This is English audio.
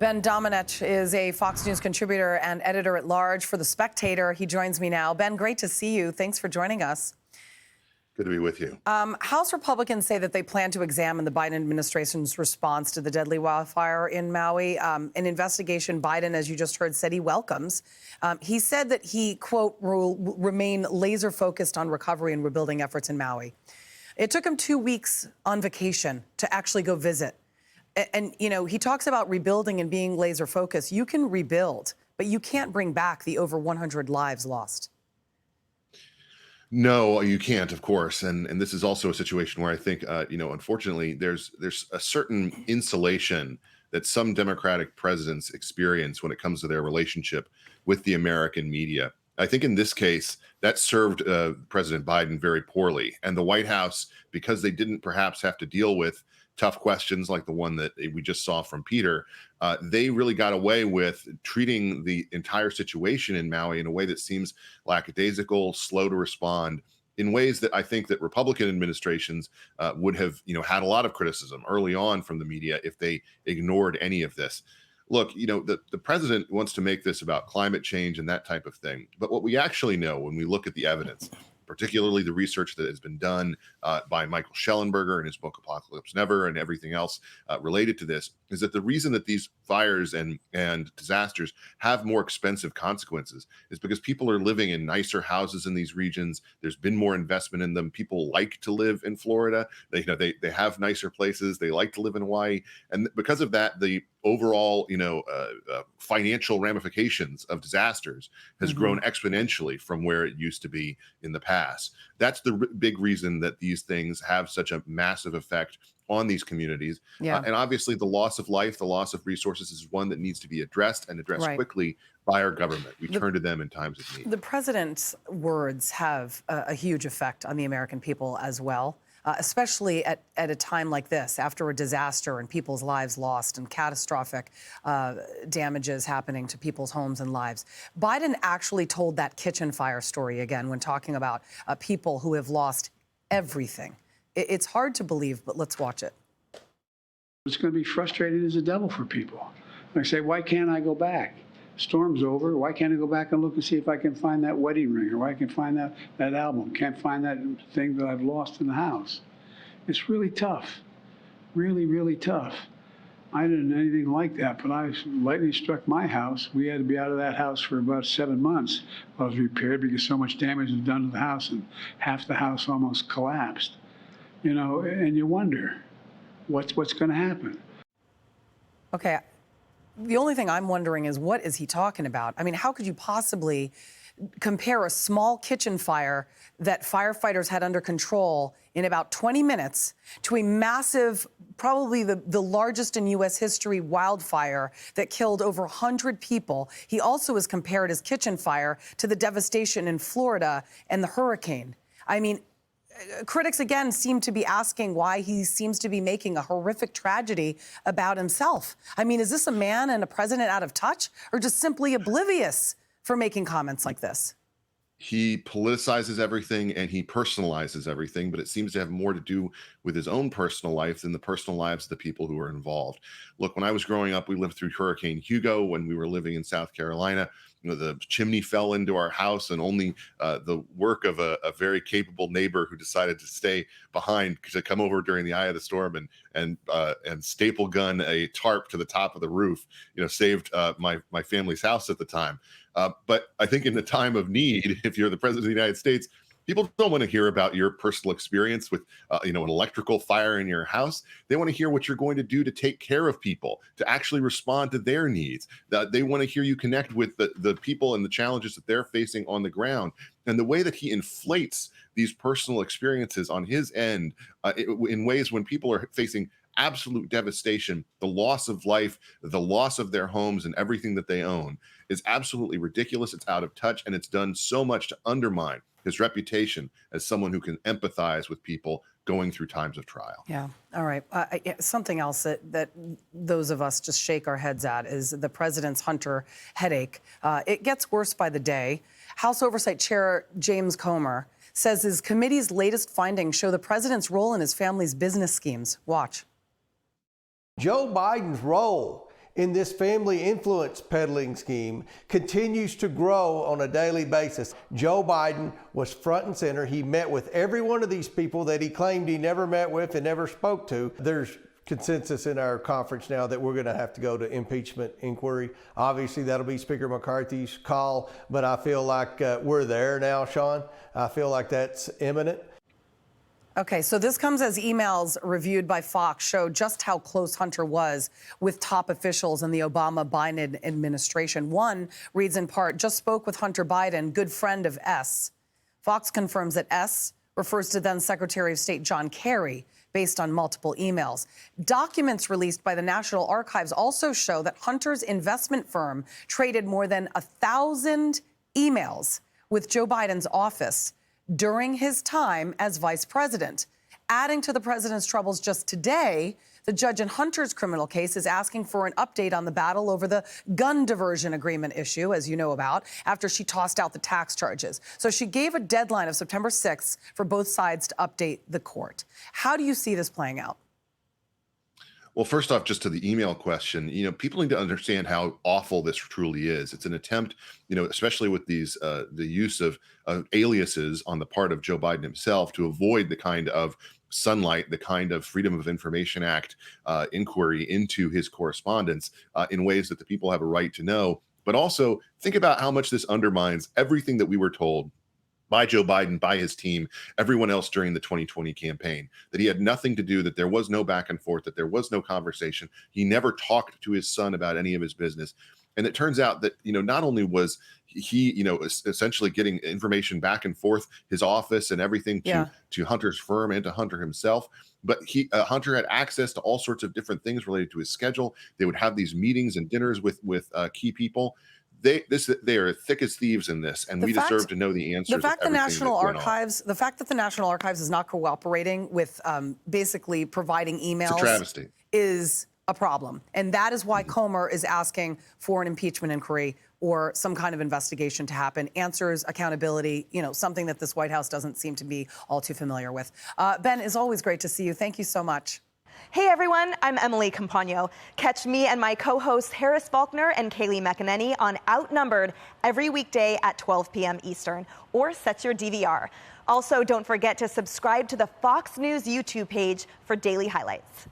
Ben Domenech is a Fox News contributor and editor-at-large for The Spectator. He joins me now. Ben, great to see you. Thanks for joining us. Good to be with you. House Republicans say that they plan to examine the Biden administration's response to the deadly wildfire in Maui, an investigation Biden, as you just heard, said he welcomes. He said that he, quote, will remain laser focused on recovery and rebuilding efforts in Maui. It took him 2 weeks on vacation to actually go visit. And, you know, he talks about rebuilding and being laser focused. You can rebuild, but you can't bring back the over 100 lives lost. No, you can't, of course. And this is also a situation where I think, unfortunately, there's a certain insulation that some Democratic presidents experience when it comes to their relationship with the American media. I think in this case, that served President Biden very poorly. And the White House, because they didn't perhaps have to deal with tough questions like the one that we just saw from Peter, they really got away with treating the entire situation in Maui in a way that seems lackadaisical, slow to respond, in ways that I think that Republican administrations would have, had a lot of criticism early on from the media if they ignored any of this. Look, the president wants to make this about climate change and that type of thing. But what we actually know when we look at the evidence, particularly the research that has been done by Michael Schellenberger in his book Apocalypse Never and everything else related to this, is that the reason that these fires and disasters have more expensive consequences is because people are living in nicer houses in these regions. There's been more investment in them. People like to live in Florida. They have nicer places. They like to live in Hawaii. And because of that, the overall, financial ramifications of disasters has grown exponentially from where it used to be in the past. That's the big reason that these things have such a massive effect on these communities. Yeah. And obviously the loss of life, the loss of resources is one that needs to be addressed and addressed quickly by our government. We turn to them in times of need. The president's words have a huge effect on the American people as well. Especially at a time like this, after a disaster and people's lives lost and catastrophic damages happening to people's homes and lives. Biden actually told that kitchen fire story again when talking about people who have lost everything. It's hard to believe, but let's watch it. It's going to be frustrating as a devil for people. They say, why can't I go back? Storm's over. Why can't I go back and look and see if I can find that wedding ring or why I can find that album? Can't find that thing that I've lost in the house. It's really tough. Really, really tough. I didn't know anything like that, but lightning struck my house. We had to be out of that house for about 7 months while it was repaired because so much damage was done to the house and half the house almost collapsed. And you wonder what's going to happen. Okay. The only thing I'm wondering is, what is he talking about? I mean, how could you possibly compare a small kitchen fire that firefighters had under control in about 20 minutes to a massive, probably the largest in U.S. history wildfire that killed over 100 people? He also has compared his kitchen fire to the devastation in Florida and the hurricane. I mean, critics, again, seem to be asking why he seems to be making a horrific tragedy about himself. I mean, is this a man and a president out of touch or just simply oblivious for making comments like this? He politicizes everything and he personalizes everything, but it seems to have more to do with his own personal life than the personal lives of the people who are involved. Look, when I was growing up, we lived through Hurricane Hugo when we were living in South Carolina. The chimney fell into our house, and only the work of a very capable neighbor who decided to stay behind to come over during the eye of the storm and staple gun a tarp to the top of the roof, saved my family's house at the time. But I think in the time of need, if you're the president of the United States, people don't want to hear about your personal experience with, an electrical fire in your house. They want to hear what you're going to do to take care of people, to actually respond to their needs. They want to hear you connect with the people and the challenges that they're facing on the ground. And the way that he inflates these personal experiences on his end in ways when people are facing absolute devastation, the loss of life, the loss of their homes and everything that they own is absolutely ridiculous. It's out of touch, and it's done so much to undermine his reputation as someone who can empathize with people going through times of trial. Yeah. All right. Something else that those of us just shake our heads at is the president's Hunter headache. It gets worse by the day. House Oversight Chair James Comer says his committee's latest findings show the president's role in his family's business schemes. Watch. Joe Biden's role in this family influence peddling scheme continues to grow on a daily basis. Joe Biden was front and center. He met with every one of these people that he claimed he never met with and never spoke to. There's consensus in our conference now that we're going to have to go to impeachment inquiry. Obviously, that'll be Speaker McCarthy's call, but I feel like we're there now, Sean. I feel like that's imminent. Okay, so this comes as emails reviewed by Fox show just how close Hunter was with top officials in the Obama-Biden administration. One reads in part, just spoke with Hunter Biden, good friend of S. Fox confirms that S refers to then Secretary of State John Kerry, based on multiple emails. Documents released by the National Archives also show that Hunter's investment firm traded more than 1,000 emails with Joe Biden's office during his time as vice president. Adding to the president's troubles just today, the judge in Hunter's criminal case is asking for an update on the battle over the gun diversion agreement issue, as you know about, after she tossed out the tax charges. So she gave a deadline of September 6th for both sides to update the court. How do you see this playing out? Well, first off, just to the email question, people need to understand how awful this truly is. It's an attempt, especially with these, the use of aliases on the part of Joe Biden himself to avoid the kind of sunlight, the kind of Freedom of Information Act inquiry into his correspondence in ways that the people have a right to know. But also think about how much this undermines everything that we were told by Joe Biden, by his team, everyone else during the 2020 campaign, that he had nothing to do, that there was no back and forth, that there was no conversation. He never talked to his son about any of his business. And it turns out that, not only was he, essentially getting information back and forth, his office and everything to Hunter's firm and to Hunter himself, but Hunter had access to all sorts of different things related to his schedule. They would have these meetings and dinners with key people. They are thick as thieves in this, and we deserve to know the answers. The fact that the National Archives is not cooperating with basically providing emails, it's a travesty, is a problem, and that is why Comer is asking for an impeachment inquiry or some kind of investigation to happen. Answers, accountability, something that this White House doesn't seem to be all too familiar with. Ben, it's always great to see you. Thank you so much. Hey everyone, I'm Emily Campagno. Catch me and my co-hosts Harris Faulkner and Kaylee McEnany on Outnumbered every weekday at 12 p.m. Eastern, or set your DVR. Also, don't forget to subscribe to the Fox News YouTube page for daily highlights.